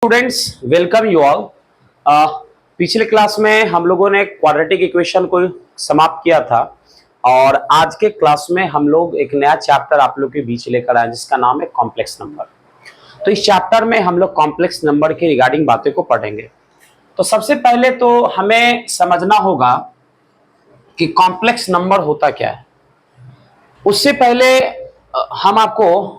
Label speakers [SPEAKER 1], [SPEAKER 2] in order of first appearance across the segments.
[SPEAKER 1] Students, welcome you all. पिछले class में हम लोगों ने क्वाड्रेटिक इक्वेशन को समाप्त किया था और आज के क्लास में हम लोग एक नया चैप्टर आप लोग के बीच लेकर आए जिसका नाम है कॉम्प्लेक्स नंबर। तो इस चैप्टर में हम लोग कॉम्प्लेक्स नंबर के रिगार्डिंग बातें को पढ़ेंगे। तो सबसे पहले तो हमें समझना होगा कि कॉम्प्लेक्स नंबर होता क्या है। उससे पहले हम आपको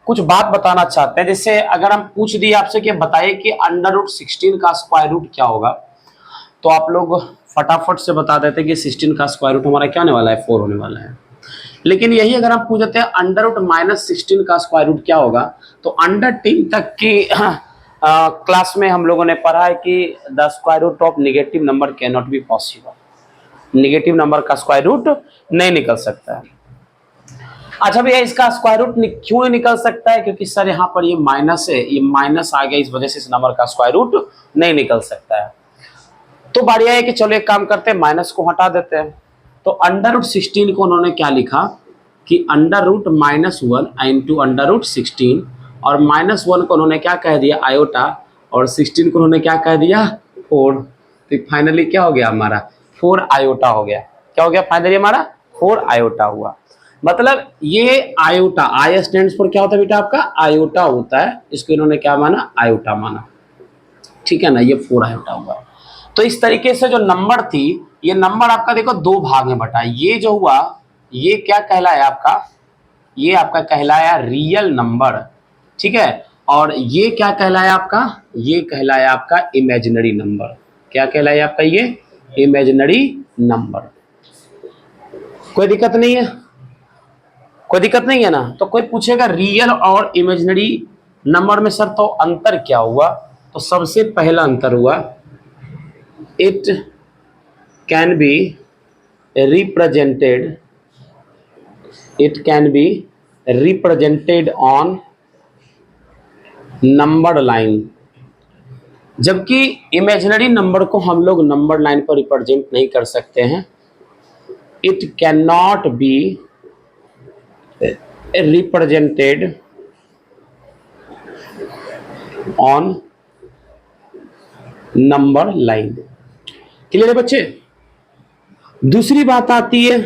[SPEAKER 1] कुछ बात बताना चाहते हैं। जैसे अगर हम पूछ दिए आपसे कि बताइए कि √16 का स्क्वायर रूट क्या होगा, तो आप लोग फटाफट से बता देते हैं कि 16 का स्क्वायर रूट हमारा क्या होने वाला है, 4 होने वाला है। लेकिन यही अगर हम पूछ देते हैं √-16 का स्क्वायर रूट क्या होगा, तो अंडर 10 तक की क्लास में हम लोगों ने पढ़ा है कि the square root of negative number can not be possible. Negative number का स्क्वायर रूट नहीं निकल सकता है। अच्छा भैया, इसका स्क्वायर रूट क्यों नहीं निकल सकता है? क्योंकि सर यहाँ पर ये माइनस है, ये माइनस आ गया, इस वजह से इस नंबर का स्क्वायर रूट नहीं निकल सकता है। तो बढ़िया है कि चलो एक काम करते हैं, माइनस को हटा देते हैं। तो √16 को उन्होंने क्या लिखा कि √-1 इंटू √16, और -1 को उन्होंने क्या कह दिया, आयोटा, और 16 को उन्होंने क्या कह दिया, 4। तो फाइनली क्या हो गया हमारा, 4 आयोटा हो गया। क्या हो गया फाइनली हमारा, 4 आयोटा हुआ। मतलब ये आयोटा, आई स्टैंड्स फॉर क्या होता है बेटा आपका, आयोटा होता है। इसको इन्होंने क्या माना, आयोटा माना। ठीक है ना, ये 4 आयोटा हुआ। तो इस तरीके से जो नंबर थी, ये नंबर आपका देखो 2 भाग में बटा। ये जो हुआ, ये क्या कहलाया आपका, ये आपका कहलाया रियल नंबर। ठीक है, और ये क्या कहलाया आपका, ये कहलाया आपका इमेजिनरी नंबर। क्या कहलाया आपका, ये इमेजिनरी नंबर। कोई दिक्कत नहीं है, कोई दिक्कत नहीं है ना। तो कोई पूछेगा रियल और इमेजिनरी नंबर में सर तो अंतर क्या हुआ, तो सबसे पहला अंतर हुआ, it can be represented, it can be represented on number line. जबकि इमेजिनरी नंबर को हम लोग नंबर लाइन पर रिप्रेजेंट नहीं कर सकते हैं। It can not B represented on number line। Clear है बच्चे? दूसरी बात आती है,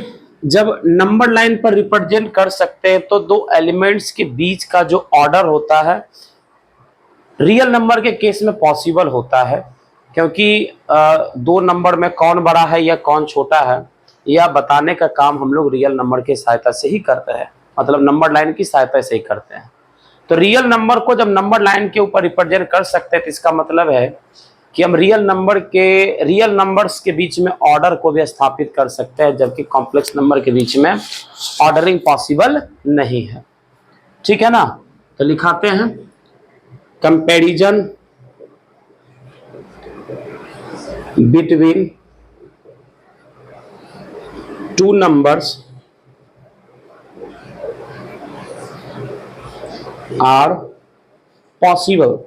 [SPEAKER 1] जब नंबर लाइन पर रिप्रेजेंट कर सकते हैं तो दो एलिमेंट्स के बीच का जो ऑर्डर होता है रियल नंबर के केस में पॉसिबल होता है। क्योंकि दो नंबर में कौन बड़ा है या कौन छोटा है, यह बताने का काम हम लोग रियल नंबर की सहायता से ही करते हैं, मतलब नंबर लाइन की सहायता से ही करते हैं। तो रियल नंबर को जब नंबर लाइन के ऊपर रिप्रेजेंट कर सकते हैं तो इसका मतलब है कि हम रियल नंबर्स के बीच में ऑर्डर को भी स्थापित कर सकते हैं, जबकि कॉम्प्लेक्स नंबर के बीच में ऑर्डरिंग पॉसिबल नहीं है। ठीक है ना, तो लिखाते हैं comparison between two numbers are possible.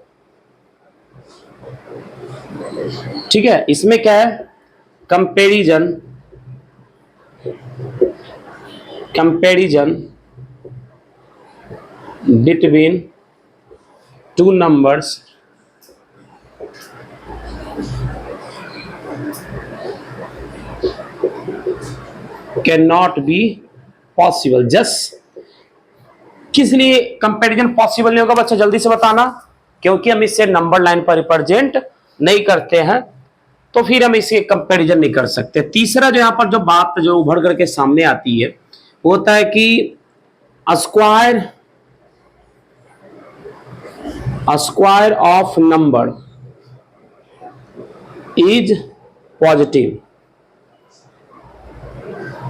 [SPEAKER 1] ठीक है, इसमें क्या है, comparison between two numbers can not be possible. Just किस लिए कंपैरिजन पॉसिबल नहीं होगा बच्चा, जल्दी से बताना। क्योंकि हम इससे नंबर लाइन पर रिप्रेजेंट नहीं करते हैं, तो फिर हम इससे कंपैरिजन नहीं कर सकते। तीसरा जो यहां पर जो बात जो उभर करके सामने आती है वो होता है कि square of number is positive.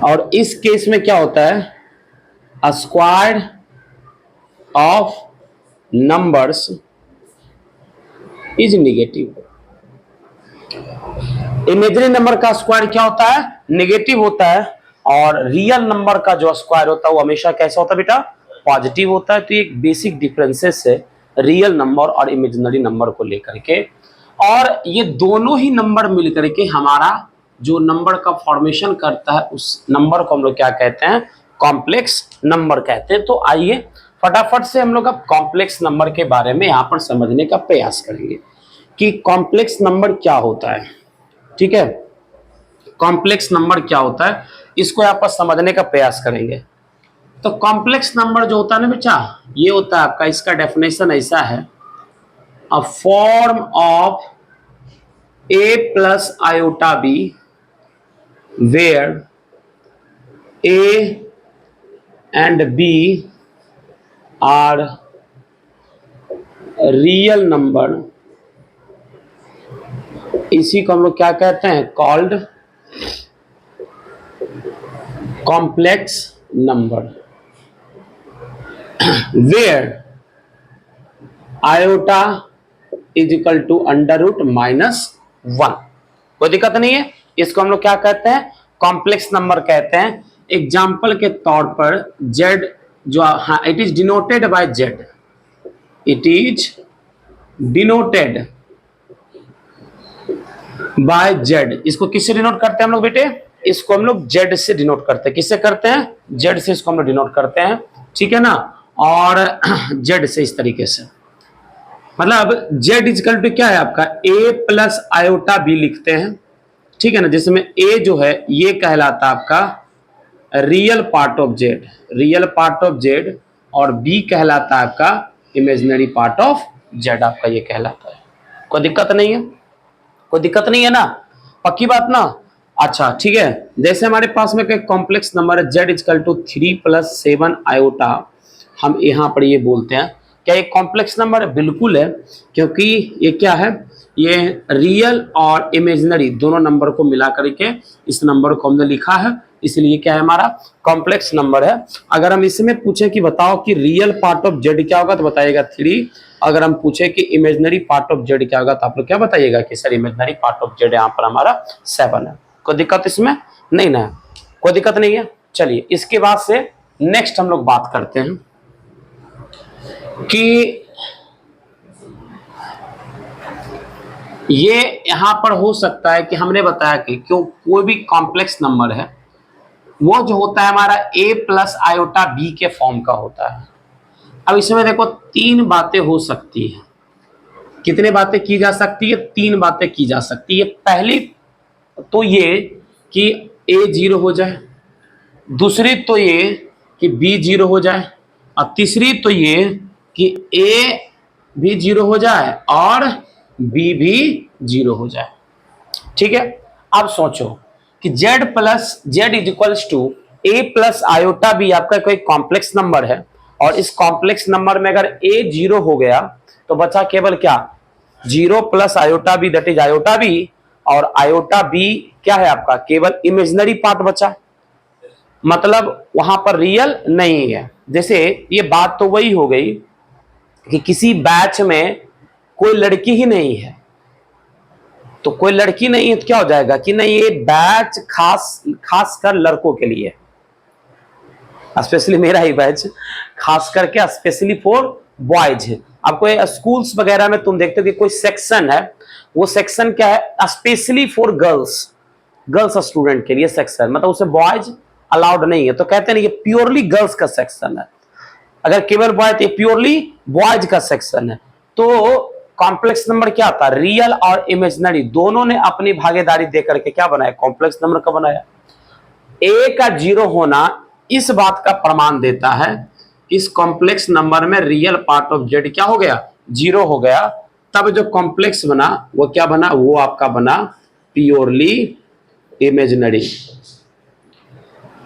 [SPEAKER 1] और इस केस में क्या होता है, square of numbers is negative. Imaginary number का स्क्वायर क्या होता है, नेगेटिव होता है, और रियल नंबर का जो स्क्वायर होता है वो हमेशा कैसा होता है बेटा, पॉजिटिव होता है। तो एक बेसिक डिफरेंसेस है रियल नंबर और इमेजिनरी नंबर को लेकर के, और ये दोनों ही नंबर मिलकर के हमारा जो नंबर का फॉर्मेशन करता है उस नंबर को हम लोग क्या कहते हैं, कॉम्प्लेक्स नंबर कहते हैं। तो आइए फटाफट से हम लोग अब कॉम्प्लेक्स नंबर के बारे में यहां पर समझने का प्रयास करेंगे कि कॉम्प्लेक्स नंबर क्या होता है। ठीक है, कॉम्प्लेक्स नंबर क्या होता है इसको यहां पर समझने का प्रयास करेंगे। तो कॉम्प्लेक्स नंबर जो होता है ना बेटा, ये होता है आपका, इसका डेफिनेशन ऐसा है, a form of a plus iota b where a and b are real number, इसी को हम लोग क्या कहते हैं, called complex number, where iota is equal to under root -1। कोई दिक्कत नहीं है, इसको हम लोग क्या कहते हैं, कॉम्प्लेक्स नंबर कहते हैं। एग्जाम्पल के तौर पर z जो, हाँ, it is denoted by z, it is denoted by z। इसको किससे डिनोट करते हैं हम लोग बेटे, इसको हम लोग z से डिनोट करते हैं। किससे करते हैं, z से इसको हम लोग डिनोट करते हैं, ठीक है ना। और z से इस तरीके से, मतलब z इजकल टू क्या है आपका, a प्लस आयोटा b लिखते हैं, ठीक है ना, जिसमें a जो है ये कहलाता है आपका real part of z, real part of z, और b कहलाता है आपका इमेजिनरी पार्ट ऑफ z, आपका ये कहलाता है। कोई दिक्कत नहीं है, कोई दिक्कत नहीं है ना, पक्की बात ना। अच्छा ठीक है, जैसे हमारे पास में एक कॉम्प्लेक्स नंबर है z इजकल टू 3 + 7 आयोटा, हम यहाँ पर ये बोलते हैं क्या ये कॉम्प्लेक्स नंबर है, बिल्कुल है, क्योंकि ये क्या है, ये रियल और इमेजिनरी दोनों नंबर को मिला करके इस नंबर को हमने लिखा है, इसलिए क्या है, हमारा कॉम्प्लेक्स नंबर है। अगर हम इसमें पूछे कि बताओ कि रियल पार्ट ऑफ z क्या होगा तो बताइएगा 3, अगर हम पूछे कि इमेजिनरी पार्ट ऑफ z क्या होगा तो आप लोग क्या बताइएगा कि sir imaginary part of z यहाँ पर हमारा 7 है। कोई दिक्कत इसमें नहीं ना, कोई दिक्कत नहीं है। चलिए इसके बाद से नेक्स्ट हम लोग बात करते हैं कि ये यहां पर हो सकता है कि हमने बताया कि क्यों कोई भी कॉम्प्लेक्स नंबर है वो जो होता है हमारा a प्लस आयोटा b के फॉर्म का होता है। अब इसमें देखो 3 बातें हो सकती है, कितने बातें की जा सकती है, 3 बातें की जा सकती है। पहली तो ये कि a 0 हो जाए, दूसरी तो ये कि b 0 हो जाए, और तीसरी तो ये कि a भी 0 हो जाए और b भी 0 हो जाए। ठीक है, अब सोचो कि z plus z is equals to a plus iota b आपका कोई कॉम्प्लेक्स नंबर है, और इस कॉम्प्लेक्स नंबर में अगर a 0 हो गया तो बचा केवल क्या, 0 plus iota b, that is iota b, और आयोटा b क्या है आपका, केवल इमेजिनरी पार्ट बचा, मतलब वहां पर रियल नहीं है। जैसे ये बात तो वही हो गई कि किसी बैच में कोई लड़की ही नहीं है, तो कोई लड़की नहीं है तो क्या हो जाएगा कि नहीं ये बैच खास कर लड़कों के लिए, स्पेशली मेरा ही बैच खास करके स्पेशली फॉर बॉयज है। आपको स्कूल्स वगैरह में तुम देखते हो कि कोई सेक्शन है, वो सेक्शन क्या है, स्पेशली फॉर गर्ल्स स्टूडेंट के लिए सेक्शन, मतलब उसे बॉयज अलाउड नहीं है, तो कहते हैं ये प्योरली गर्ल्स का सेक्शन है। अगर केवल बॉय तो ये प्योरली बॉयज का सेक्शन है। तो कॉम्प्लेक्स नंबर क्या था, रियल और इमेजिनरी दोनों ने अपनी भागीदारी देकर के क्या बनाया, कॉम्प्लेक्स नंबर का बनाया। a का 0 होना इस बात का प्रमाण देता है, इस कॉम्प्लेक्स नंबर में रियल पार्ट ऑफ z क्या हो गया, 0 हो गया, तब जो कॉम्प्लेक्स बना वो क्या बना, वो आपका बना प्योरली इमेजिनरी।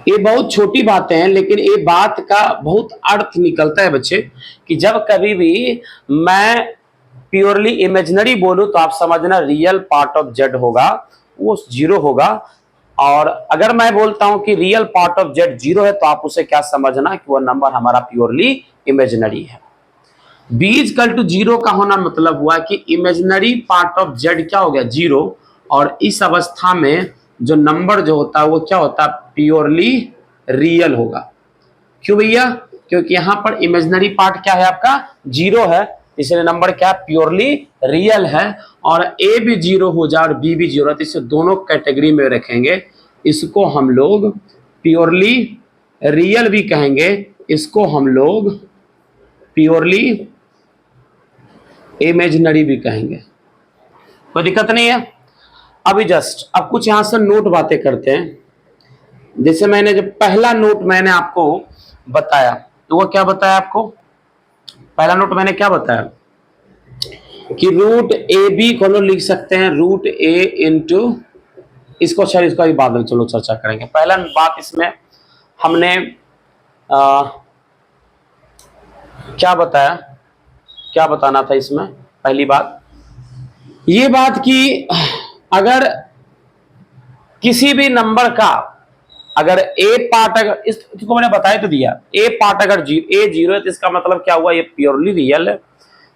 [SPEAKER 1] ये बहुत छोटी बातें हैं, लेकिन ये बात का बहुत अर्थ निकलता है बच्चे, कि जब कभी भी मैं प्योरली इमेजिनरी बोलूं तो आप समझना रियल पार्ट ऑफ z होगा वो 0 होगा, और अगर मैं बोलता हूं कि रियल पार्ट ऑफ z 0 है तो आप उसे क्या समझना कि वो नंबर हमारा प्योरली इमेजिनरी है। b इक्वल टू 0 का होना मतलब हुआ कि इमेजिनरी पार्ट ऑफ z क्या हो गया, 0, और इस अवस्था में जो नंबर जो होता है वो क्या होता है, प्योरली रियल होगा। क्यों भैया, क्योंकि यहां पर इमेजिनरी पार्ट क्या है आपका 0 है, इसलिए नंबर क्या प्योरली रियल है, और a भी 0 हो जाए और b भी 0 है तो इसे दोनों कैटेगरी में रखेंगे। इसको हम लोग प्योरली रियल भी कहेंगे, इसको हम लोग प्योरली इमेजिनरी भी कहेंगे, कोई दिक्कत नहीं है। अभी जस्ट अब कुछ यहां से नोट बातें करते हैं। जैसे मैंने जब पहला नोट मैंने आपको बताया तो वो क्या बताया आपको, पहला नोट मैंने क्या बताया कि रूट ए बी को हम लोग लिख सकते हैं रूट ए इंटू, इसको अच्छा इसका भी बाद में चलो चर्चा करेंगे। पहला बात इसमें हमने क्या बताया, क्या बताना था इसमें, पहली बात ये बात कि अगर किसी भी नंबर का अगर ए पार्ट, अगर इसको मैंने बताया तो दिया, ए पार्ट अगर ए जीरो है तो इसका मतलब क्या हुआ, ये प्योरली रियल है।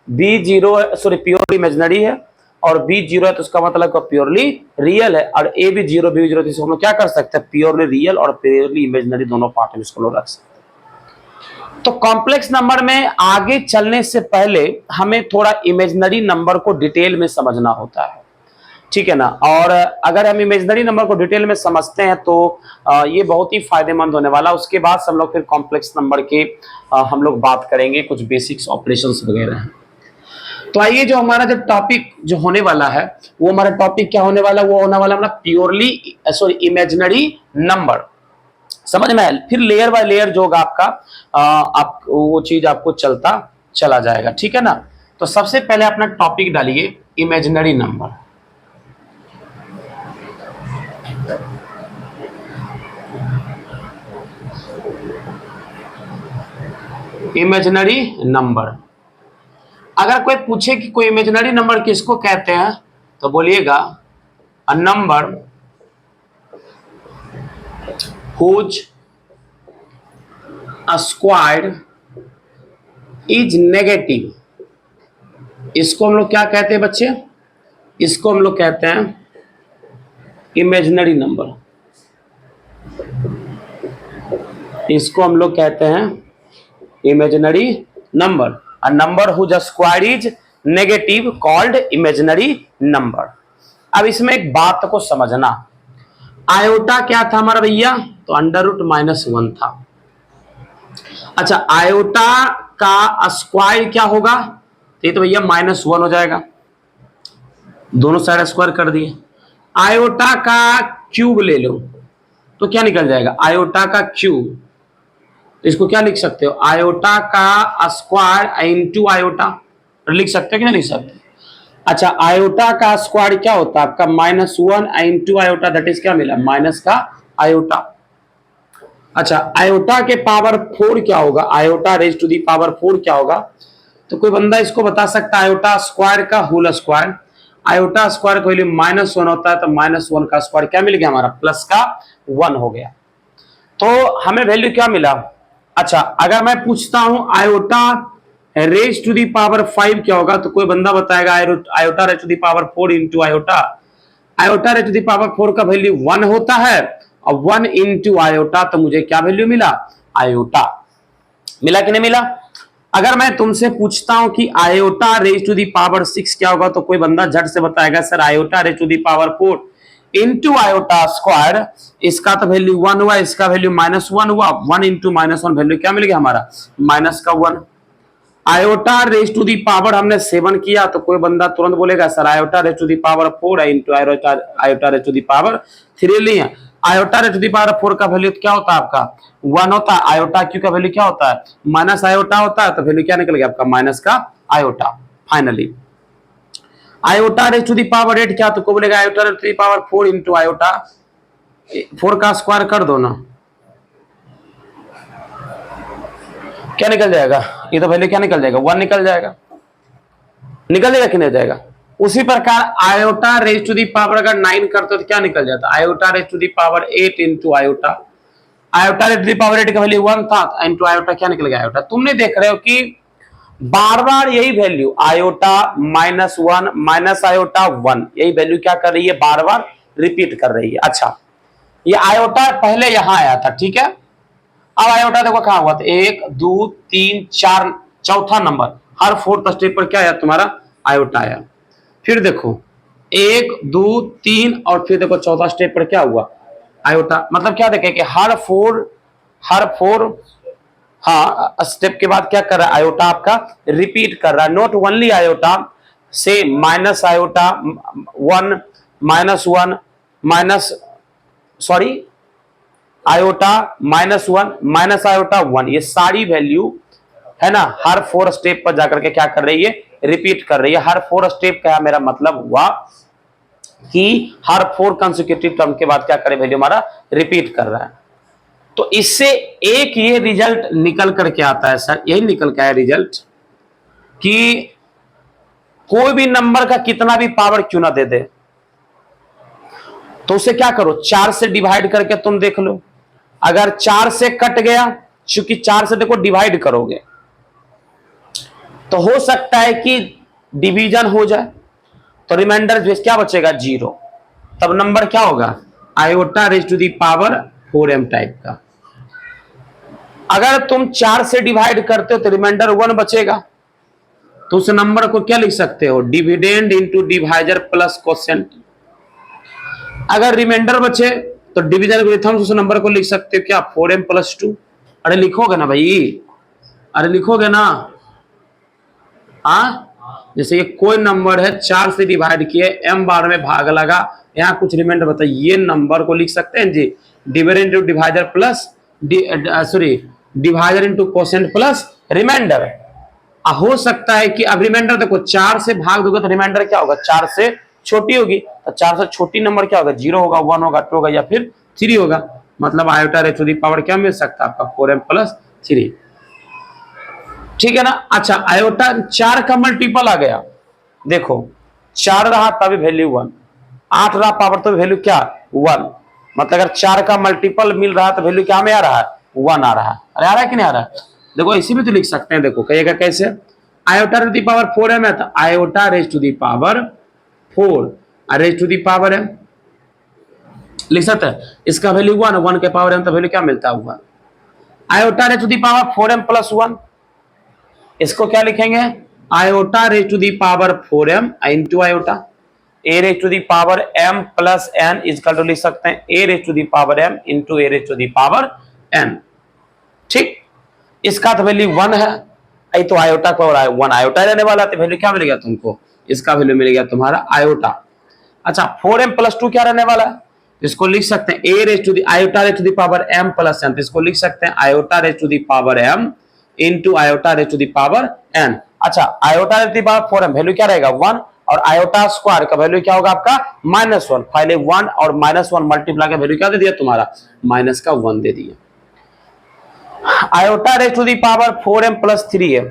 [SPEAKER 1] बी जीरो है, सॉरी प्योरली इमेजिनरी है, और बी जीरो है तो उसका मतलब प्योरली रियल है। और ए भी जीरो बी जीरो, तो इसको हम लोग क्या कर सकते हैं, प्योरली रियल और प्योरली इमेजिनरी दोनों पार्ट में इसको लोग रख सकते हैं। तो कॉम्प्लेक्स नंबर में आगे चलने से पहले हमें थोड़ा इमेजिनरी नंबर को डिटेल में समझना होता है, ठीक है ना। और अगर हम इमेजिनरी नंबर को डिटेल में समझते हैं तो ये बहुत ही फायदेमंद होने वाला। उसके बाद हम लोग फिर कॉम्प्लेक्स नंबर के हम लोग बात करेंगे, कुछ बेसिक्स ऑपरेशंस वगैरह हैं। तो आइए जो हमारा जो टॉपिक जो होने वाला है वो हमारा टॉपिक क्या होने वाला, वो होने वाला हमारा प्योरली सॉरी इमेजिनरी नंबर। समझ में आया, फिर लेयर बाय लेयर जो होगा आपका आप वो चीज आपको चलता चला जाएगा, ठीक है ना। तो सबसे पहले अपना टॉपिक डालिए इमेजिनरी नंबर। इमेजिनरी नंबर, अगर कोई पूछे कि कोई इमेजिनरी नंबर किसको कहते हैं तो बोलिएगा a number whose squared is negative. इसको हम लोग क्या कहते हैं बच्चे, इसको हम लोग कहते हैं इमेजिनरी नंबर। इसको हम लोग कहते हैं imaginary number. A number whose square is negative called imaginary number। अब इसमें एक बात को समझना, आयोटा क्या था हमारा भैया, तो अंडर रूट -1 था। अच्छा आयोटा का स्क्वायर क्या होगा, तो ये तो भैया -1 हो जाएगा, दोनों साइड स्क्वायर कर दिए। आयोटा का क्यूब ले लो तो क्या निकल जाएगा, आयोटा का क्यूब, तो इसको क्या लिख सकते हो, आयोटा का स्क्वायर इंटू आयोटा, लिख सकते हो कि नहीं लिख सकते। अच्छा आयोटा का स्क्वायर क्या होता है आपका -1 इंटू आयोटा, दैट इज क्या मिला, माइनस का आयोटा। अच्छा आयोटा के पावर 4 क्या होगा, iota raise to the power 4 क्या होगा, तो कोई बंदा इसको बता सकता है आयोटा स्क्वायर का होल स्क्वायर। आयोटा स्क्वायर का वैल्यू -1 होता है, तो -1 का स्क्वायर क्या मिल गया हमारा, प्लस का 1 हो गया। तो हमें वैल्यू क्या मिला। अच्छा अगर मैं पूछता हूं iota raise to the power 5 क्या होगा, तो कोई बंदा बताएगा iota raise to the power 4 into iota. Iota raise to the power 4 का वैल्यू 1 होता है, और 1 इंटू आयोटा, तो मुझे क्या वैल्यू मिला, आयोटा। मिला कि नहीं मिला। अगर मैं तुमसे पूछता हूं कि iota raise to the power 6 क्या होगा, तो कोई बंदा झट से बताएगा sir iota raise to the power 4 into iota square, इसका तो वैल्यू 1 हुआ, इसका वैल्यू -1 हुआ, 1 इंटू -1 वैल्यू क्या मिल गया हमारा, माइनस का 1। Iota raise to the power हमने 7 किया, तो कोई बंदा तुरंत बोलेगा sir iota raise to the power 4 है into iota raise to the power 3 लिया। Iota raise to the power 4 का वैल्यू क्या होता है आपका 1 होता है, आयोटा क्यू का वैल्यू क्या होता है, माइनस आयोटा होता है, तो वैल्यू क्या निकल गया आपका, माइनस का iota. Finally iota raise to the power 8 क्या, तो को बोलेगा iota raise to the power 4 into iota, 4 का स्क्वायर कर दो ना, क्या निकल जाएगा, ये तो वैल्यू क्या निकल जाएगा, 1 निकल जाएगा, निकल जाएगा कि नहीं जाएगा। उसी प्रकार iota raise to the power अगर 9 करते तो क्या निकल जाता, iota raise to the power 8 into iota, iota raise to the power 8 का वैल्यू 1 था, इंटू आयोटा क्या निकल गया आयोटा। तुमने देख रहे हो कि बार बार यही वैल्यू आयोटा -1 माइनस आयोटा 1, यही वैल्यू क्या कर रही है, बार बार रिपीट कर रही है। अच्छा ये आयोटा पहले यहां आया था, ठीक है, अब आयोटा देखो कहां हुआ था, 1 2 3 4, चौथा नंबर हर 4th स्टेप पर क्या आया तुम्हारा, आयोटा आया। फिर देखो 1 2 3 और फिर देखो चौथा स्टेप पर क्या हुआ, आयोटा। मतलब क्या देखे कि हर फोर हाँ, स्टेप के बाद क्या कर रहा है, आयोटा आपका रिपीट कर रहा है, नॉट ओनली आयोटा, से minus iota 1 -1 minus, sorry, iota -1 minus iota 1, ये सारी वैल्यू है ना हर 4 स्टेप पर जाकर के क्या कर रही है, रिपीट कर रही है। हर 4 स्टेप का मेरा मतलब हुआ कि हर 4 कंसेक्यूटिव टर्म के बाद क्या करे, वैल्यू हमारा रिपीट कर रहा है। तो इससे एक ये रिजल्ट निकल करके आता है सर, यही निकल के आया रिजल्ट कि कोई भी नंबर का कितना भी पावर क्यों ना दे दे, तो उसे क्या करो, 4 से डिवाइड करके तुम देख लो। अगर 4 से कट गया, चूंकि 4 से देखो डिवाइड करोगे तो हो सकता है कि डिवीजन हो जाए, तो रिमाइंडर क्या बचेगा, 0। तब नंबर क्या होगा, iota raise to the power 4m type का। अगर तुम 4 से डिवाइड करते हो तो रिमाइंडर 1 बचेगा, तो उस नंबर को क्या लिख सकते हो, dividend into divisor plus quotient. अगर रिमाइंडर बचे तो डिवीजन विथ उस नंबर को लिख सकते हो क्या, 4m + 2। अरे लिखोगे ना भाई, अरे लिखोगे ना, हाँ। जैसे ये कोई नंबर है 4 से डिवाइड किए, m बार में भाग लगा, यहाँ कुछ रिमाइंडर बताइए, ये नंबर को लिख सकते हैं जी, dividend into divisor plus sorry divisor into quotient plus remainder. हो सकता है कि अब रिमाइंडर देखो 4 से भाग दोगे तो रिमाइंडर क्या होगा, 4 से छोटी होगी, तो 4 से छोटी नंबर क्या होगा, 0 होगा, 1 होगा, 2 होगा या फिर 3 होगा। मतलब iota raise to the power क्या मिल सकता है आपका, 4m + 3। ठीक है ना। अच्छा, आयोटा 4 का मल्टीपल आ गया, देखो 4 रहा तभी वैल्यू 1, 8 रहा पावर तो वैल्यू क्या 1। मतलब अगर 4 का मल्टीपल मिल रहा है तो वैल्यू क्या में आ रहा है, 1 आ रहा है। अरे आ रहा है कि नहीं आ रहा है, देखो इसी में तो लिख सकते हैं, देखो कहिएगा कैसे, iota raise to the power 4m है तो iota raise to the power 4 raise to the power m लिख सकते हैं। इसका वैल्यू 1 के पावर m तो वैल्यू क्या मिलता है 1। Iota raise to the power 4m + 1, इसको क्या लिखेंगे, iota raise to the power 4m into iota, a raise to the power m + n equal to लिख सकते हैं a raise to the power m into a raise to the power n। ठीक, इसका तो value 1 है, आई तो iota का और 1 आयोटा रहने वाला, तो वैल्यू क्या मिलेगा तुमको, इसका वैल्यू मिलेगा तुम्हारा आयोटा। अच्छा, 4m + 2 क्या रहने वाला है, इसको लिख सकते हैं a raise to the iota raise to the power m + n, इसको लिख सकते हैं iota raise to the power m into iota raise to the power n। अच्छा, iota raise to the power 4m value क्या रहेगा 1, और iota square का value क्या होगा आपका -1। पहले 1 और -1 मल्टीप्लाई का वैल्यू क्या दे दिया तुम्हारा, -1 दे दिया। Iota raise to the power 4m + 3 है,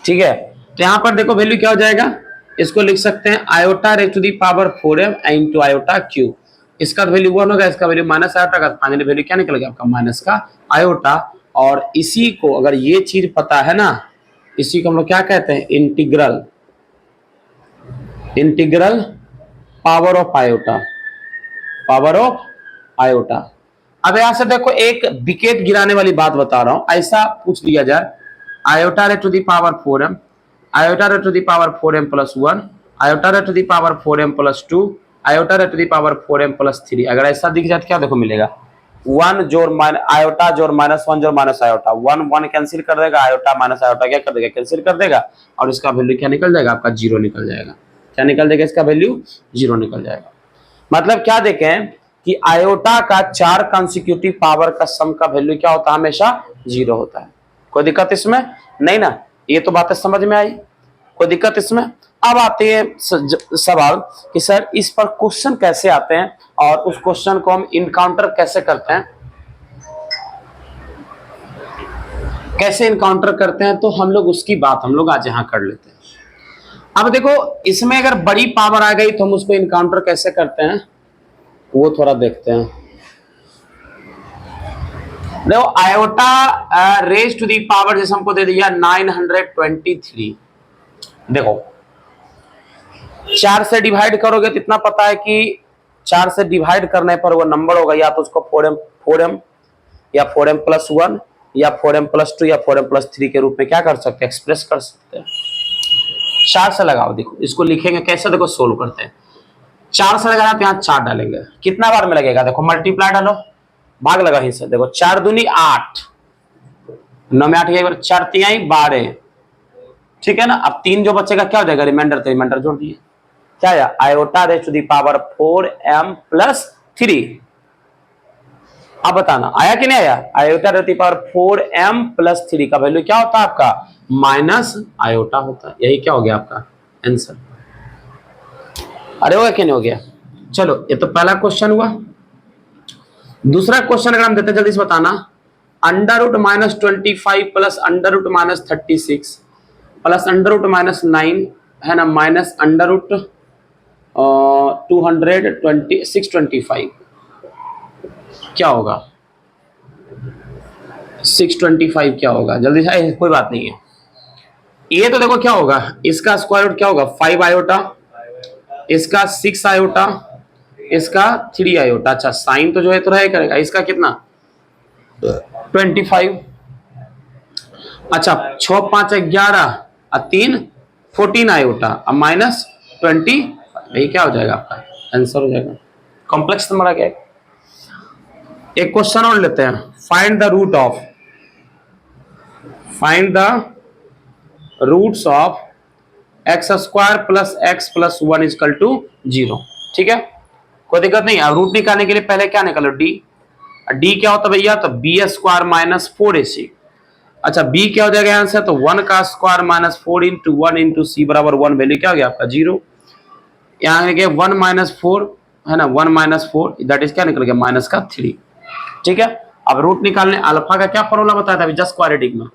[SPEAKER 1] ठीक है। तो यहां पर देखो वैल्यू क्या हो जाएगा, इसको लिख सकते हैं iota raise to the power 4m into iota cube. इसका वैल्यू 1 होगा, इसका वैल्यू माइनस आयोटा का, फाइनली वैल्यू क्या निकल गया आपका माइनस का आयोटा। और इसी को अगर ये चीज पता है ना, इसी को हम लोग क्या कहते हैं, integral, integral power of iota, power of iota. अब यहां से देखो एक विकेट गिराने वाली बात बता रहा हूं, ऐसा पूछ लिया जाए iota raise to the power 4m, iota raise to the power 4m + 1, iota raise to the power 4m + 2, iota raise to the power 4m + 3। अगर ऐसा दिख जाए तो क्या देखो मिलेगा, 1 जोड़ आयोटा जोड़ -1 जोड़ माइनस आयोटा, 1 1 कैंसिल कर देगा, आयोटा माइनस आयोटा क्या कर देगा, कैंसिल कर देगा, और इसका वैल्यू क्या निकल जाएगा आपका 0 निकल जाएगा। क्या निकल जाएगा, इसका वैल्यू 0 निकल जाएगा। मतलब क्या देखें कि आयोटा का 4 कंसेक्यूटिव पावर का सम का वैल्यू क्या होता है, हमेशा 0 होता है। कोई दिक्कत इसमें नहीं ना, ये तो बातें समझ में आई, कोई दिक्कत इसमें। अब आते हैं सवाल कि सर इस पर क्वेश्चन कैसे आते हैं और उस क्वेश्चन को हम इनकाउंटर कैसे करते हैं, कैसे इनकाउंटर करते हैं, तो हम लोग उसकी बात हम लोग आज यहां कर लेते हैं। अब देखो इसमें अगर बड़ी पावर आ गई तो हम उसको इनकाउंटर कैसे करते हैं वो थोड़ा देखते हैं। देखो iota raise to the power जैसे हमको दे दिया 923, देखो 4 से डिवाइड करोगे तो इतना पता है कि 4 से डिवाइड करने पर वो नंबर होगा या तो उसको 4m या 4m + 1 या 4m + 2 या 4m + 3 के रूप में क्या कर सकते हैं, एक्सप्रेस कर सकते हैं। 4 से लगाओ, देखो इसको लिखेंगे कैसे, देखो सोल्व करते हैं। 4 से लगाना तो यहाँ 4 डालेंगे, कितना बार में लगेगा, देखो मल्टीप्लाई डालो, भाग लगा ही से, देखो 4 दूनी 8, 9 में 8 गया, 4 तिहाई 12, ठीक है ना। अब 3 जो बचेगा क्या हो जाएगा, रिमाइंडर, तो रिमाइंडर जोड़ दिए, क्या आया, iota raise to the power 4m plus 3। अब बताना आया कि नहीं आया, iota raise to the power 4m plus 3 का वैल्यू क्या होता है आपका, माइनस आयोटा होता है। यही क्या हो गया आपका आंसर। अरे हो गया कि नहीं हो गया। चलो ये तो पहला क्वेश्चन हुआ। दूसरा क्वेश्चन अगर हम देते जल्दी से बताना, under root minus 25 plus under root minus 36 plus under root minus 9 है ना, माइनस अंडर रूट 625 क्या होगा, 625 क्या होगा, जल्दी से, कोई बात नहीं है। ये तो देखो क्या होगा, इसका स्क्वायर रूट क्या होगा 5 आयोटा, इसका 6 आयोटा, इसका 3 आयोटा। अच्छा साइन तो जो है तो रहे करेगा, इसका कितना 25, अच्छा 6 5 11 और 3 14 आयोटा, अब माइनस 20, यही क्या हो जाएगा आपका आंसर हो जाएगा। कॉम्प्लेक्स नंबर आ गया। एक क्वेश्चन और लेते हैं, find the roots of x square plus x plus 1 equal to 0। ठीक है, कोई दिक्कत नहीं। अब रूट निकालने के लिए पहले क्या निकालो, डी। डी क्या होता है भैया, तो बी स्क्वायर माइनस 4ac। अच्छा बी क्या हो जाएगा आंसर, तो 1 का स्क्वायर माइनस 4 इंटू 1 इंटू सी बराबर 1, वैल्यू क्या हो गया आपका 0। यहाँ है 1 माइनस 4 है ना, 1 माइनस 4 दैट इज क्या निकल गया माइनस का 3। ठीक है, अब रूट निकालने, अल्फा का क्या फॉर्मूला बताया था अभी जस्ट क्वाड्रेटिक में,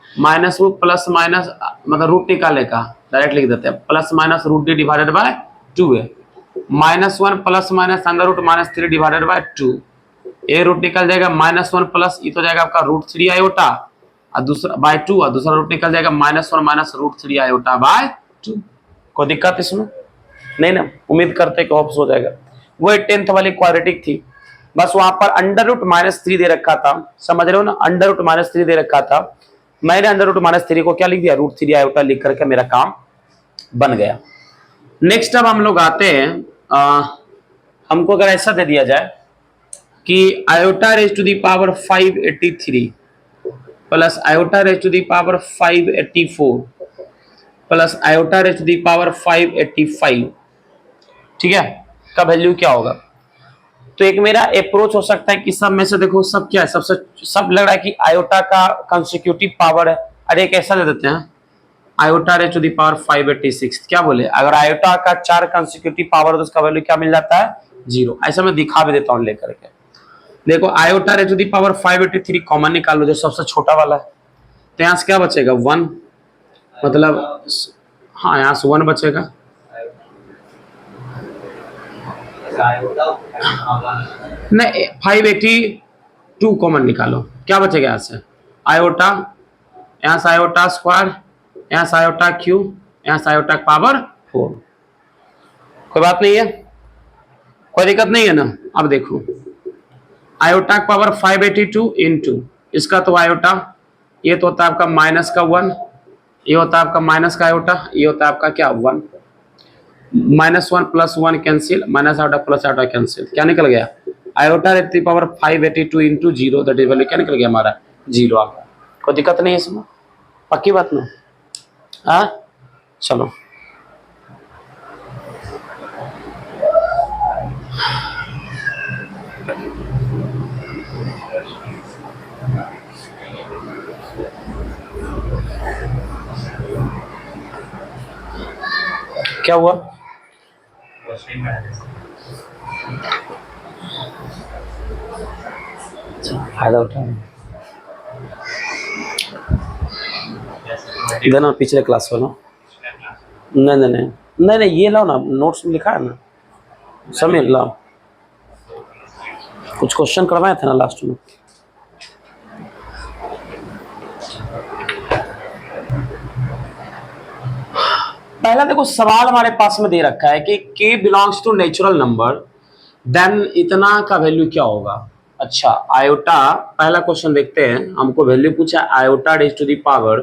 [SPEAKER 1] माइनस रूट प्लस माइनस, मतलब रूट निकालने का डायरेक्ट लिख देते हैं, plus minus root D divided by 2 है, -1 plus minus under root minus 3 divided by 2, a root निकल जाएगा -1 प्लस ये तो जाएगा आपका रूट 3 आयोटा और दूसरा बाय 2, और दूसरा रूट निकल जाएगा -1 माइनस रूट 3 आयोटा बाय 2। कोई दिक्कत इसमें नहीं ना, उम्मीद करते कि ऑप्स हो जाएगा। वो 10th वाली क्वाड्रेटिक थी, बस वहां पर अंडर रूट -3 दे रखा था, समझ रहे हो ना, अंडर रूट -3 दे रखा था, मैंने अंडर रूट -3 को क्या लिख दिया, रूट 3 आयोटा लिख करके मेरा काम बन गया। नेक्स्ट अब हम लोग आते हैं, हमको अगर ऐसा दे दिया जाए कि iota raise to the power 583 plus iota raise to the power 584 plus iota raise to the power 585, ठीक है, का वैल्यू क्या होगा। तो एक मेरा अप्रोच हो सकता है कि सब में से देखो सब क्या है, सबसे सब लग रहा है कि आयोटा का कंसेक्यूटिव पावर है। अरे एक ऐसा दे देते हैं, iota raise to the power 586, क्या बोले, अगर आयोटा का 4 कंसेक्यूटिव पावर तो उसका वैल्यू क्या मिल जाता है 0। ऐसा मैं दिखा भी देता हूं लेकर के। देखो iota raise to the power 583 common निकाल लो, जो सबसे छोटा वाला है, तो यहाँ से क्या बचेगा 1, मतलब हाँ यहाँ से 1 बचेगा, नहीं 582 कॉमन निकालो, क्या बचेगा यहाँ से आयोटा, यहाँ से आयोटा स्क्वायर, यहाँ से आयोटा क्यू, यहाँ से आयोटा पावर 4। कोई बात नहीं है, कोई दिक्कत नहीं है ना। अब देखो आयोटा पावर 582 इंटू इसका तो आयोटा, ये तो होता है आपका माइनस का 1, ये होता है आपका माइनस का आयोटा, ये होता है आपका क्या 1, -1 plus 1 cancel, minus iota plus iota cancel, क्या निकल गया iota raise to the power 582 into 0, that is value क्या निकल गया हमारा 0 आ गया। कोई दिक्कत नहीं है इसमें, पक्की बात ना। हाँ चलो क्या हुआ, फायदा उठा देना पिछले क्लास वाला, नहीं नहीं नहीं नहीं नहीं ये लाओ ना, नोट्स में लिखा है ना, समय लाओ, कुछ क्वेश्चन करवाए थे ना लास्ट में। पहला देखो सवाल हमारे पास में दे रखा है कि k belongs to natural number, then इतना का वैल्यू क्या होगा। अच्छा आयोटा, पहला क्वेश्चन देखते हैं, हमको वैल्यू पूछा iota raise to the power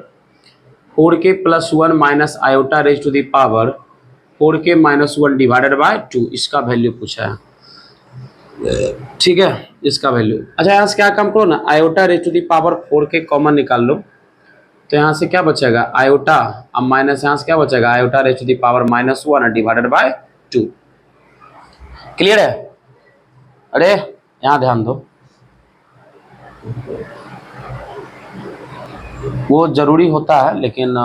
[SPEAKER 1] 4k plus 1 minus iota raise to the power 4k minus 1 divided by 2, इसका वैल्यू पूछा है। ठीक है, इसका वैल्यू। अच्छा यहाँ से क्या कम करो ना, iota raise to the power 4 के कॉमन निकाल लो, तो यहाँ से क्या बचेगा आयोटा, अब माइनस यहाँ से क्या बचेगा iota raise to the power -1 divided by 2। Clear है? अरे यहाँ ध्यान दो, वो जरूरी होता है लेकिन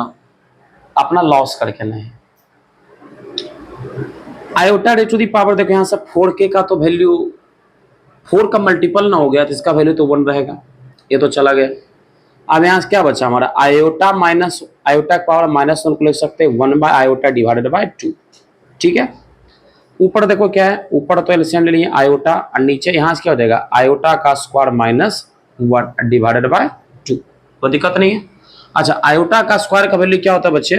[SPEAKER 1] अपना लॉस करके नहीं। Iota raise to the power देखो यहाँ से 4k का तो वैल्यू 4 का मल्टीपल ना हो गया तो इसका वैल्यू तो 1 रहेगा, ये तो चला गया। अब यहाँ से क्या बचा हमारा आयोटा माइनस आयोटा का पावर -1 को लिख सकते हैं 1 बाय आयोटा डिवाइडेड बाय 2। ठीक है, ऊपर देखो क्या है, ऊपर तो एलसीएम ले लिए आयोटा और नीचे यहाँ से क्या हो जाएगा आयोटा का स्क्वायर -1 डिवाइडेड बाय 2, कोई दिक्कत नहीं है। अच्छा आयोटा का स्क्वायर का वैल्यू क्या होता है बच्चे,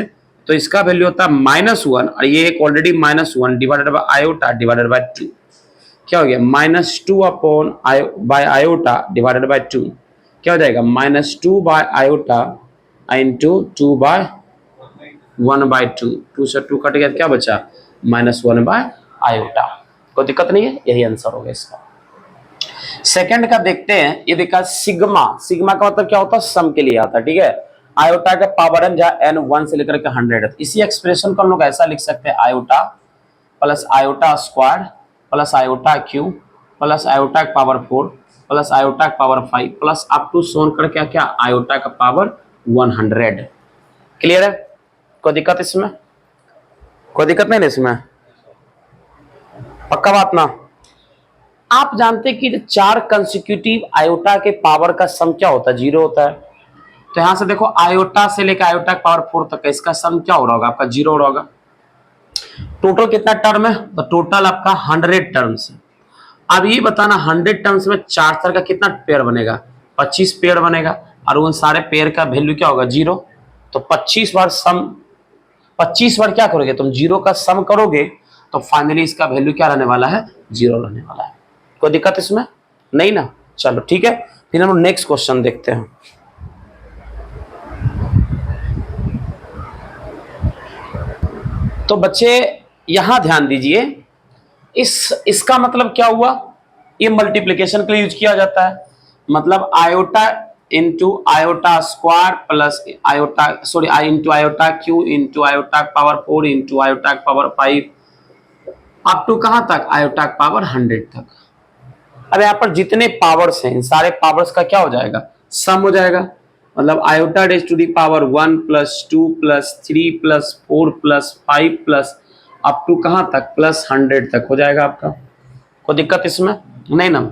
[SPEAKER 1] तो इसका वैल्यू होता है -1 और ये एक already -1 divided by iota divided by 2, क्या हो गया -2 upon bye iota divided by 2, क्या हो जाएगा -2 बाय आयोटा इंटू 2 बाय 1/2, 2 से 2 कट गया क्या बचा -1 बाय आयोटा, कोई दिक्कत नहीं है, यही आंसर होगा इसका। सेकंड का देखते हैं, ये देखा सिग्मा, सिग्मा का मतलब क्या होता है सम के लिए आता है। ठीक है, आयोटा का पावर n जहाँ n 1 से लेकर के 100 है, इसी एक्सप्रेशन को हम लोग ऐसा लिख सकते हैं iota plus iota square plus iota Q plus iota का पावर 4 प्लस आयोटा का पावर 5 प्लस अप टू सोन कर क्या क्या आयोटा का पावर 100। क्लियर है? कोई दिक्कत इसमें? कोई दिक्कत नहीं ना इसमें, पक्का बात ना। आप जानते कि 4 कंसेक्यूटिव आयोटा के पावर का सम क्या होता है 0 होता है, तो यहां से देखो आयोटा से लेकर आयोटा का पावर 4 तक इसका सम क्या हो रहा होगा आपका 0 हो रहा होगा। टोटल कितना टर्म है, तो टोटल आपका 100 टर्म्स है। अब ये बताना 100 टर्म्स में 4 तरह का कितना पेयर बनेगा, 25 पेयर बनेगा और उन सारे पेयर का वैल्यू क्या होगा 0, तो 25 बार सम 25 बार क्या करोगे तुम 0 का सम करोगे तो फाइनली इसका वैल्यू क्या रहने वाला है 0 रहने वाला है। कोई दिक्कत इसमें नहीं ना? चलो ठीक है, फिर हम नेक्स्ट क्वेश्चन देखते हैं। तो बच्चे यहां ध्यान दीजिए, इसका मतलब क्या हुआ, ये मल्टीप्लिकेशन के लिए यूज किया जाता है, मतलब iota into iota square plus iota sorry I into iota cube into iota power 4 into iota power 5 up to कहां तक आयोटा पावर 100 तक। अब यहाँ पर जितने पावर्स हैं इन सारे पावर्स का क्या हो जाएगा सम हो जाएगा, मतलब iota raise to the power 1 plus 2 plus 3 plus 4 plus 5 plus up to कहां तक प्लस 100 तक हो जाएगा आपका। कोई दिक्कत इसमें नहीं ना?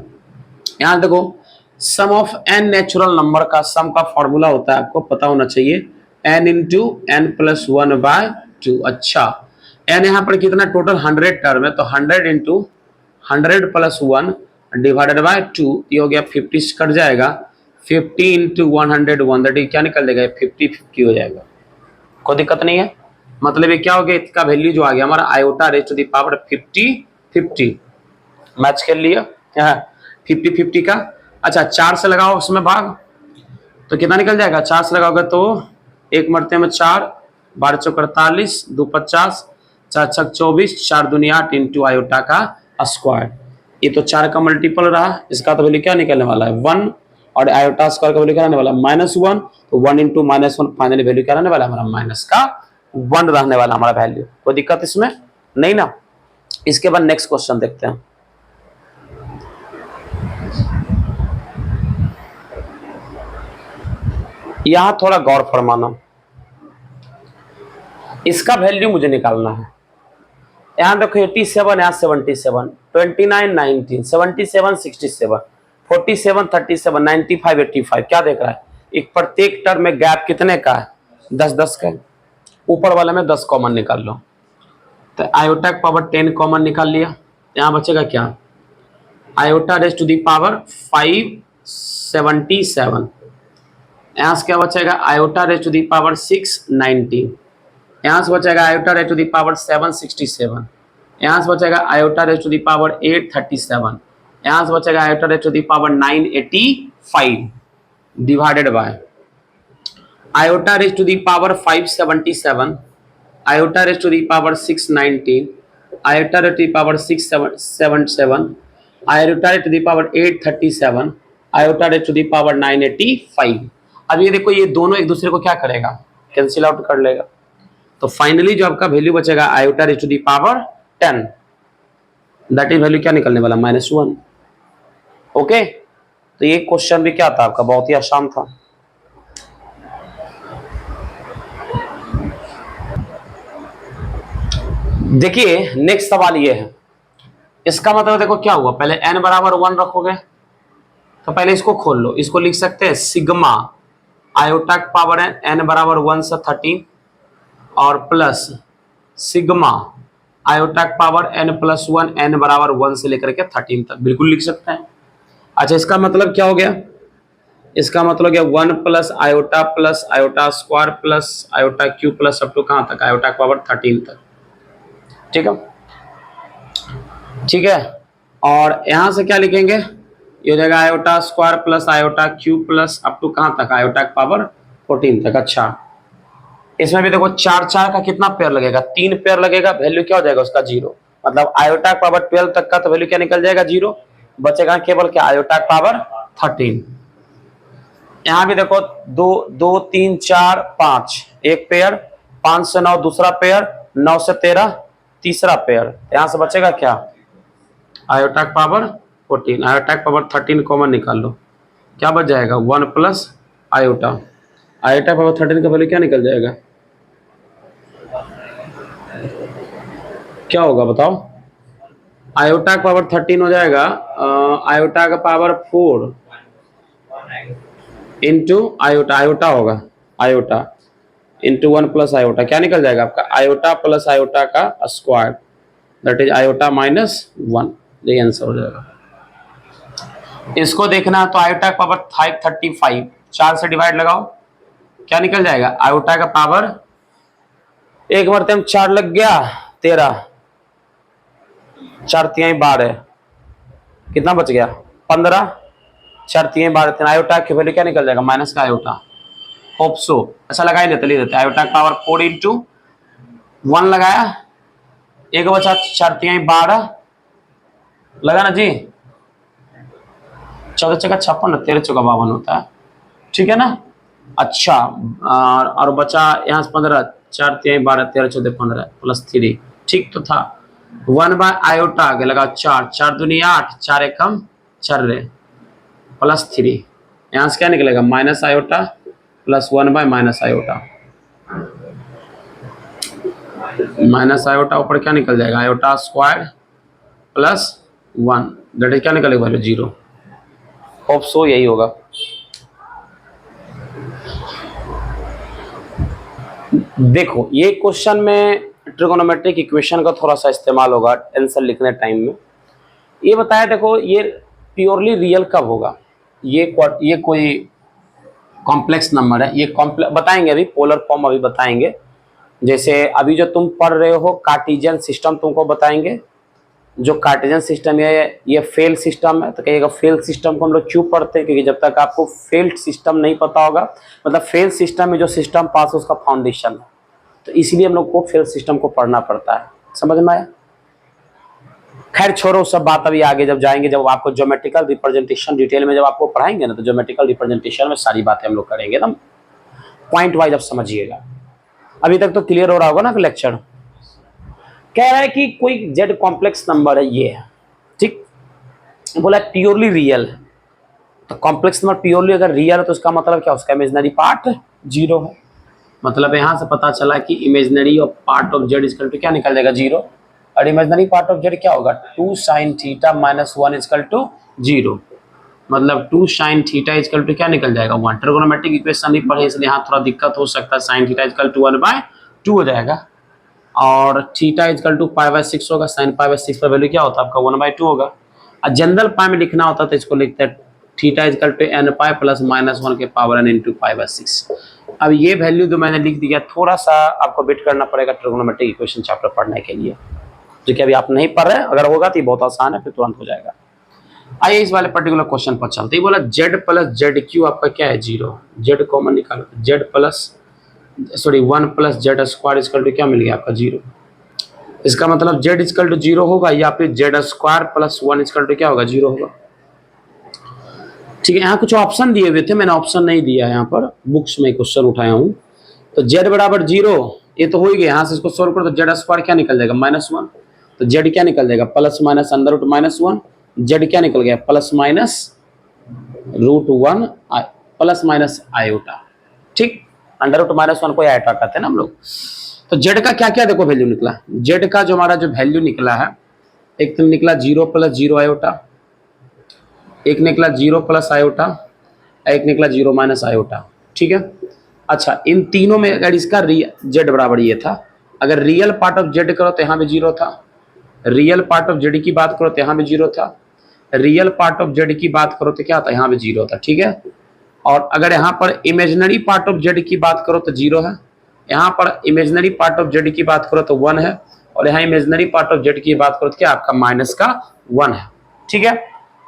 [SPEAKER 1] यहाँ देखो सम ऑफ एन नेचुरल नंबर का सम का फॉर्मूला होता है, आपको पता होना चाहिए n इंटू एन प्लस 1/2। अच्छा n यहाँ पर कितना टोटल 100 टर्म है, तो 100 इंटू 100 प्लस 1 डिवाइडेड बाय 2, ये हो गया 50 कट जाएगा, 50 इंटू 100 क्या निकल जाएगा 50 हो जाएगा। कोई दिक्कत नहीं है, मतलब ये क्या हो गया इसका वैल्यू जो आ गया हमारा iota raise to the power 50 match कर लिया 50 का। अच्छा 4 से लगाओ उसमें भाग तो कितना निकल जाएगा, 4 से लगाओगे तो एक मरते में 4 12 चौक 48 2 50 4 छक 24 4 दूनी 8 इंटू आयोटा का स्क्वायर, ये तो 4 का मल्टीपल रहा, इसका तो वैल्यू क्या निकलने वाला है 1 और आयोटा स्क्वायर का वैल्यू क्या रहने वाला -1, तो 1 इंटू -1 फाइनली वैल्यू क्या रहने वाला हमारा -1 रहने वाला हमारा वैल्यू। कोई दिक्कत इसमें नहीं ना? इसके बाद नेक्स्ट क्वेश्चन देखते हैं। यहां थोड़ा गौर फरमाना, इसका वैल्यू मुझे निकालना है। यहां देखो 87 यहाँ 77 29 19 77 67 47 37 95 85 क्या देख रहा है, एक प्रत्येक टर्म में गैप कितने का है 10 का, ऊपर वाले में 10 कॉमन निकाल लो, तो आयोटा का पावर 10 कॉमन निकाल लिया, यहाँ बचेगा क्या iota raise to the power 577, यहाँ से क्या बचेगा iota raise to the power 690, यहाँ से बचेगा iota raise to the power 767, यहाँ से बचेगा iota raise to the power 837, यहाँ से बचेगा iota raise to the power 985 divided by iota raise to the power 577, iota raise to the power 619, iota raise to the power 677, iota to the power 837, iota to the power 985। अब ये देखो ये दोनों एक दूसरे को क्या करेगा, कैंसिल आउट कर लेगा। तो फाइनली जो आपका वैल्यू बचेगा iota to the power 10, that is value क्या निकलने वाला -1। ओके, तो ये क्वेश्चन भी क्या था आपका, बहुत ही आसान था। देखिए नेक्स्ट सवाल ये है, इसका मतलब देखो क्या हुआ, पहले n बराबर 1 रखोगे तो पहले इसको खोल लो, इसको लिख सकते हैं सिग्मा आयोटा की पावर n बराबर 1 से 13 और प्लस सिग्मा आयोटा की पावर n+1 n बराबर 1 से लेकर के 13 तक, बिल्कुल लिख सकते हैं। अच्छा इसका मतलब क्या हो गया, इसका मतलब क्या 1 plus iota square plus iota cube plus up to कहां तक, आयोटा की पावर 13 तक। ठीक है, ठीक है। और यहां से क्या लिखेंगे, ये हो जाएगा iota square plus iota cube plus up to कहां तक, आयोटा की पावर 14 तक। अच्छा इसमें भी देखो 4 4 का कितना पेयर लगेगा, 3 पेयर लगेगा, वैल्यू क्या हो जाएगा उसका 0, मतलब आयोटा की पावर 12 तक का तो वैल्यू क्या निकल जाएगा 0, बचेगा केवल क्या आयोटा की पावर 13। यहां भी देखो 2 2 3 4 5 एक पेयर, 5 से 9 दूसरा पेयर, 9 से 13 तीसरा पेयर, यहां से बचेगा क्या आयोटा की पावर 14, आयोटा की पावर 13 कॉमन निकाल लो, क्या बच जाएगा 1 प्लस आयोटा, आयोटा की पावर 13 का वैल्यू क्या निकल जाएगा, क्या होगा बताओ, आयोटा का पावर 13 हो जाएगा आयोटा का पावर 4 इंटू आयोटा, आयोटा होगा आयोटा इंटू 1 प्लस आयोटा, क्या निकल जाएगा आपका आयोटा प्लस आयोटा का स्क्वायर, दैट इज आयोटा -1, ये आंसर हो जाएगा। इसको देखना तो आयोटा का पावर 535, 4 से डिवाइड लगाओ, क्या निकल जाएगा आयोटा का पावर, एक मरते हम 4 लग गया 13, 4 3 12, कितना बच गया 15, 4 3 12 3, आयोटा की वैल्यू क्या निकल जाएगा माइनस का आयोटा, होप सो। अच्छा लगा ही लेते आयोटा का पावर 4 इंटू 1 लगाया, एक बचा 4 3 12 लगा ना जी, 14 चौका 56, 13 चौका 52 होता है, ठीक है ना। अच्छा और बचा यहाँ से 15, 4 3 12 13 14 15 प्लस 3, ठीक तो था। 1 बाय आयोटा आगे लगा 4, 4 दूनी 8, 4 एकम 4 रे प्लस 3, यहाँ से क्या निकलेगा minus iota plus 1 bye minus iota, minus iota ऊपर क्या निकल जाएगा iota square plus 1, that is क्या निकलेगा वैल्यू 0, होप सो यही होगा। देखो ये क्वेश्चन में ट्रिगोनोमेट्रिक इक्वेशन का थोड़ा सा इस्तेमाल होगा आंसर लिखने टाइम में। ये बताया देखो ये प्योरली रियल कब होगा, ये कोई कॉम्प्लेक्स नंबर है, ये कॉम्प्लेक्स बताएंगे अभी, पोलर फॉर्म अभी बताएंगे। जैसे अभी जो तुम पढ़ रहे हो कार्टेशियन सिस्टम तुमको बताएंगे, जो कार्टेशियन सिस्टम है ये फेल सिस्टम है, तो कहिएगा फेल सिस्टम को हम लोग क्यों पढ़ते हैं, क्योंकि जब तक आपको फेल्ड सिस्टम नहीं पता होगा, मतलब फेल सिस्टम में जो सिस्टम पास है उसका फाउंडेशन है, तो इसलिए हम लोग को फेल सिस्टम को पढ़ना पड़ता है, समझ में आया। खैर छोड़ो सब बात, अभी आगे जब जाएंगे, जब आपको ज्योमेट्रिकल रिप्रेजेंटेशन डिटेल में जब आपको पढ़ाएंगे ना, तो ज्योमेट्रिकल रिप्रेजेंटेशन में सारी बातें हम लोग करेंगे एकदम पॉइंट वाइज, अब समझिएगा। अभी तक तो क्लियर हो रहा होगा ना लेक्चर। कह रहा है कि कोई जेड कॉम्प्लेक्स नंबर है ये है, ठीक, बोला प्योरली रियल है, तो कॉम्प्लेक्स नंबर प्योरली अगर रियल है तो उसका मतलब क्या, उसका इमेजिनरी पार्ट 0 है, मतलब यहां से पता चला कि imaginary of part of z equal to क्या निकल जाएगा 0, और इमेजिनरी पार्ट ऑफ जेड क्या होगा 2 sin theta minus 1 equal to 0, मतलब 2 sin थीटा इक्वल टू क्या निकल जाएगा 1। ट्रिगोनोमेट्रिक इक्वेशन नहीं पढ़े इसलिए यहाँ थोड़ा दिक्कत हो सकता है, sin थीटा इक्वल टू 1/2 हो जाएगा, और थीटा इक्वल टू π/6 होगा, sin π/6 पर वैल्यू क्या होता है आपका 1/2 होगा। और जनरल पाई में लिखना होता तो इसको लिखते हैं theta equal to n pi plus -1 के पावर n इंटू π/6। अब ये वैल्यू जो मैंने लिख दिया, थोड़ा सा आपको वेट करना पड़ेगा ट्रिगोनोमेट्रिक इक्वेशन चैप्टर पढ़ने के लिए, जो कि अभी आप नहीं पढ़ रहे, अगर होगा तो ये बहुत आसान है, फिर तुरंत हो जाएगा। आइए इस वाले पर्टिकुलर क्वेश्चन पर चलते ही, बोला z प्लस जेड क्यू आपका क्या है 0, z कॉमन निकालो, z plus 1 plus z square equal to क्या मिल गया आपका 0। इसका मतलब z इक्वल टू 0 होगा या फिर z square plus 1 equal to क्या होगा, 0 होगा। ठीक है, यहाँ कुछ ऑप्शन दिए हुए थे, मैंने ऑप्शन नहीं दिया है, यहाँ पर बुक्स में क्वेश्चन उठाया हूँ। तो z बराबर 0 ये तो हो ही गया, यहाँ से इसको सोल्व करो तो z स्क्वायर क्या निकल जाएगा, -1। तो z क्या निकल जाएगा, plus minus under root -1। z क्या निकल गया, plus minus √1 plus minus iota. ठीक, अंडर रूट -1 को आयोटा कहते हैं ना हम लोग। तो z का क्या क्या देखो वैल्यू निकला, z का जो हमारा जो वैल्यू निकला है, एक तो निकला 0 + 0 आयोटा, एक निकला 0 प्लस आयोटा, एक निकला 0 माइनस आयोटा। ठीक है, अच्छा इन तीनों में अगर इसका z बराबर ये था, अगर रियल पार्ट ऑफ z करो तो यहाँ भी 0 था, रियल पार्ट ऑफ z की बात करो तो यहाँ भी 0 था, रियल पार्ट ऑफ z की बात करो तो क्या था, यहाँ भी 0 था। ठीक है, और अगर यहाँ पर इमेजिनरी पार्ट ऑफ z की बात करो तो 0 है, यहाँ पर इमेजिनरी पार्ट ऑफ z की बात करो तो 1 है, और यहाँ इमेजिनरी पार्ट ऑफ z की बात करो तो क्या आपका -1 है। ठीक है,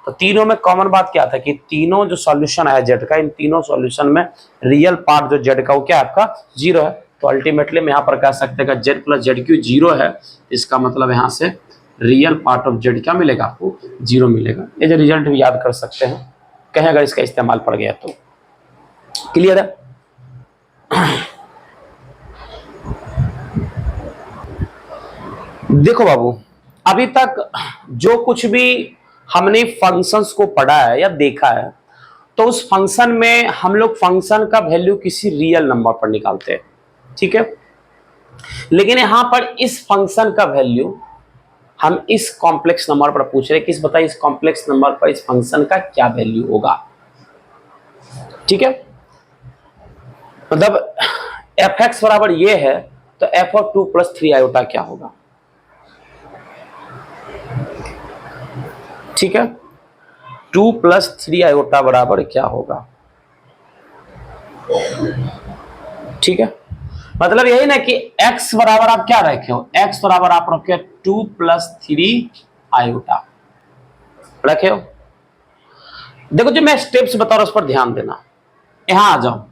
[SPEAKER 1] तो तीनों में कॉमन बात क्या था कि तीनों जो सॉल्यूशन आया z का, इन तीनों सॉल्यूशन में रियल पार्ट जो z का वो क्या आपका 0 है। तो अल्टीमेटली हम यहाँ पर कह सकते हैं कि z + zq 0 है, इसका मतलब यहाँ से रियल पार्ट ऑफ z क्या मिलेगा आपको, 0 मिलेगा। ये जो रिजल्ट भी याद कर सकते हैं कहीं अगर इसका इस्तेमाल पड़ गया तो। क्लियर है? देखो बाबू, अभी तक जो कुछ भी हमने फंक्शंस को पढ़ा है या देखा है, तो उस फंक्शन में हम लोग फंक्शन का वैल्यू किसी रियल नंबर पर निकालते हैं। ठीक है, लेकिन यहां पर इस फंक्शन का वैल्यू हम इस कॉम्प्लेक्स नंबर पर पूछ रहे हैं, किस बताइए इस कॉम्प्लेक्स नंबर पर इस फंक्शन का क्या वैल्यू होगा। ठीक है, मतलब f(x) बराबर ये है तो f और 2 + 3 आयोटा क्या होगा। ठीक है, 2 + 3 आयोटा बराबर क्या होगा। ठीक है, मतलब यही ना कि x बराबर आप क्या रखे हो, x बराबर आप रखे हो 2 + 3 आयोटा रखे हो। देखो जो मैं स्टेप्स बता रहा हूं उस पर ध्यान देना। यहां आ जाओ,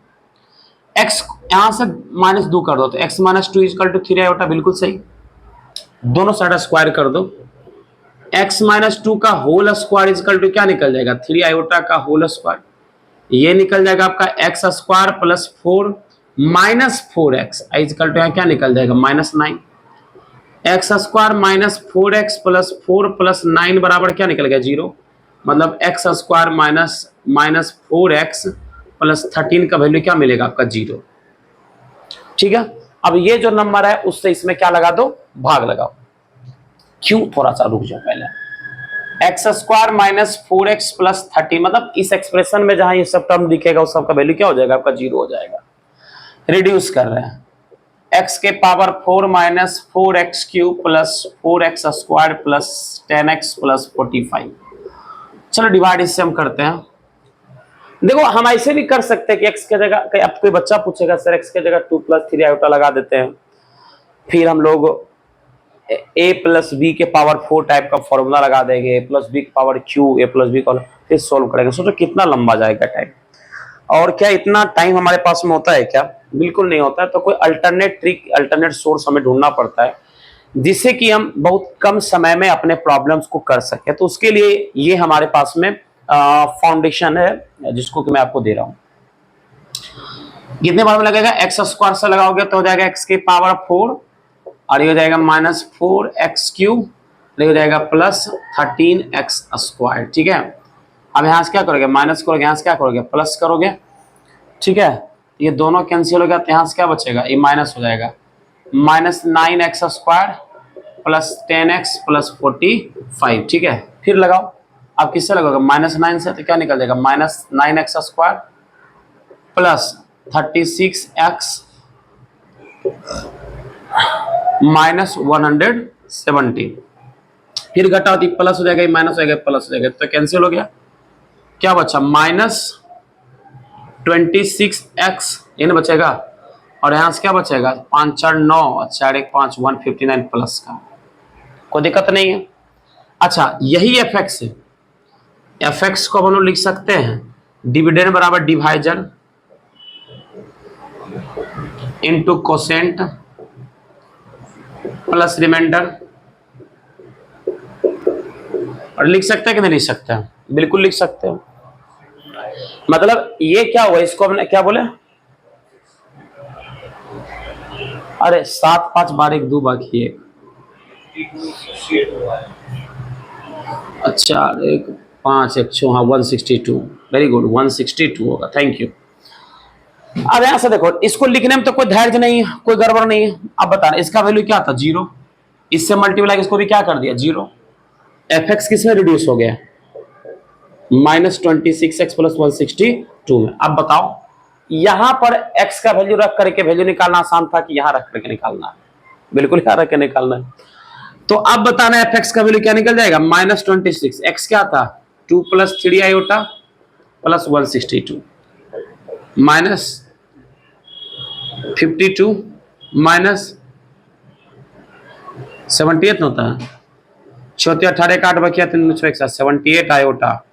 [SPEAKER 1] x यहां से -2 कर दो तो x - 2 = 3 आयोटा, बिल्कुल सही। दोनों साइड स्क्वायर कर दो, x - 2 का होल स्क्वायर = क्या निकल जाएगा, 3 आयोटा का होल स्क्वायर। ये निकल जाएगा आपका x स्क्वायर + 4 - 4x = क्या निकल जाएगा, -9। x स्क्वायर - 4x + 4 + 9 बराबर क्या निकल गया, 0। मतलब x स्क्वायर -4x + 13 का वैल्यू क्या मिलेगा आपका, 0। ठीक है, अब ये जो नंबर है उससे इसमें क्या लगा दो, भाग लगाओ। क्यों, थोड़ा सा रुक जाओ पहले। x स्क्वायर -4x + 30, मतलब इस एक्सप्रेशन में जहां ये सब टर्म दिखेगा उस सबका वैल्यू क्या हो जाएगा आपका, 0 हो जाएगा। रिड्यूस कर रहे हैं, x के power 4 - 4x³ + 4x square + 10x + 45। चलो डिवाइड इससे हम करते हैं। देखो हम ऐसे भी कर सकते हैं कि x के जगह, अब कोई बच्चा पूछेगा सर x के जगह 2 + 3 आयोटा लगा देते हैं, फिर हम लोग a + b के पावर 4 टाइप का फॉर्मूला लगा देंगे, a + b के पावर q, a + b का, फिर सोल्व करेंगे। सोचो कितना लंबा जाएगा टाइम, और क्या इतना टाइम हमारे पास में होता है क्या, बिल्कुल नहीं होता है। तो कोई अल्टरनेट ट्रिक, अल्टरनेट सोर्स हमें ढूंढना पड़ता है जिससे कि हम बहुत कम समय में अपने प्रॉब्लम्स को कर सके। तो उसके लिए ये हमारे पास में फाउंडेशन है जिसको कि मैं आपको दे रहा हूं। कितने बार में लगेगा, एक्स स्क्वायर से लगाओगे तो हो जाएगा x के पावर 4, और ये हो जाएगा -4x³, हो जाएगा +13x स्क्वायर। ठीक है, अब यहाँ से क्या करोगे, माइनस करोगे, यहाँ से क्या करोगे, प्लस करोगे। ठीक है, ये दोनों कैंसिल हो गया तो यहाँ से क्या बचेगा, ये माइनस हो जाएगा, -9x² + 10x + 45। ठीक है, फिर लगाओ, अब किससे लगोगे, -9 से, तो क्या निकल जाएगा, -9x² + 36x -170। फिर घटाओ तो प्लस हो जाएगा, माइनस हो जाएगा, प्लस हो जाएगा, तो कैंसिल हो गया। क्या बचा, -26x इन बचेगा, और यहां से क्या बचेगा, 5 4 9 4 1 5 159 प्लस का, कोई दिक्कत नहीं है। अच्छा यही fx है, fx को हम लोग लिख सकते हैं डिविडेंड बराबर divisor into quotient plus remainder, और लिख सकते हैं कि नहीं लिख सकते हैं? बिल्कुल लिख सकते हो। मतलब ये क्या हुआ, इसको हमने क्या बोले, अरे 7 5 12 1 2 बाकी 1, अच्छा 1 5 1 6, हाँ 162, वेरी गुड 162 होगा, थैंक यू। अब यहां से देखो, इसको लिखने में तो कोई धैर्य नहीं है, कोई गड़बड़ नहीं है। अब बताना इसका वैल्यू क्या था, 0, इससे मल्टीप्लाई इसको भी क्या कर दिया 0, एफ एक्स किसमें रिड्यूस हो गया, -26x + 162 में। अब बताओ यहां पर x का वैल्यू रख करके वैल्यू निकालना आसान था कि यहां रख करके निकालना है, बिल्कुल यहां रख के निकालना है। तो अब बताना एफ एक्स का वैल्यू क्या निकल जाएगा, -26, x क्या था 2 + 3 आयोटा + 162 -52 -78 होता है, 34 18 का 8 बचा 78 आयोटा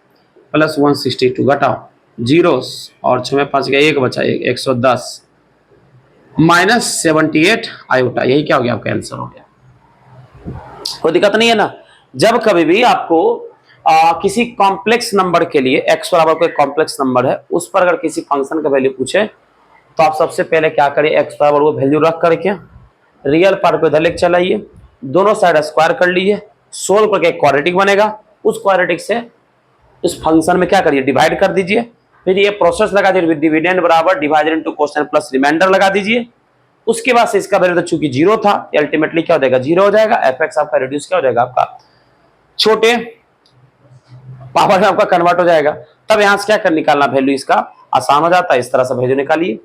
[SPEAKER 1] + 162 घटाओ जीरोस, और 6 में 5 गया 1 बचा 110 -78 आयोटा, यही क्या हो गया आपका आंसर हो गया। कोई दिक्कत नहीं है ना। जब कभी भी आपको किसी कॉम्प्लेक्स नंबर के लिए x बराबर कोई कॉम्प्लेक्स नंबर है, उस पर अगर किसी फंक्शन का वैल्यू पूछे तो आप सबसे पहले क्या करिए, x बराबर वो वैल्यू रख करके रियल पार्ट को इधर लेके चलाइए, दोनों साइड स्क्वायर कर लीजिए, सोल्व करके एक क्वाड्रेटिक बनेगा, उस क्वाड्रेटिक से इस फंक्शन में क्या करिए डिवाइड कर दीजिए, फिर ये प्रोसेस लगा दीजिए डिविडेंड बराबर divided into quotient plus remainder लगा दीजिए। उसके बाद से इसका वैल्यू तो चूंकि 0 था, अल्टीमेटली क्या हो जाएगा 0 हो जाएगा, एफ एक्स आपका रिड्यूस क्या हो जाएगा आपका छोटे पावर में आपका कन्वर्ट हो जाएगा। तब यहां से क्या कर निकालना वैल्यू इसका आसान हो जाता है, इस तरह से वैल्यू निकालिए,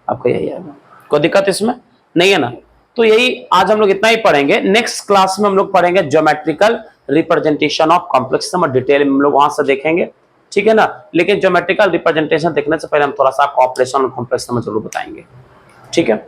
[SPEAKER 1] आपका यही आएगा। कोई दिक्कत इसमें नहीं है ना। तो यही आज हम लोग इतना ही पढ़ेंगे। नेक्स्ट क्लास में हम लोग पढ़ेंगे geometrical representation of complex number, detail में हम लोग वहां से देखेंगे, ठीक है ना। लेकिन ज्योमेट्रिकल रिप्रेजेंटेशन देखने से पहले हम थोड़ा सा ऑपरेशन और कॉम्प्लेक्स नंबर जरूर बताएंगे, ठीक है।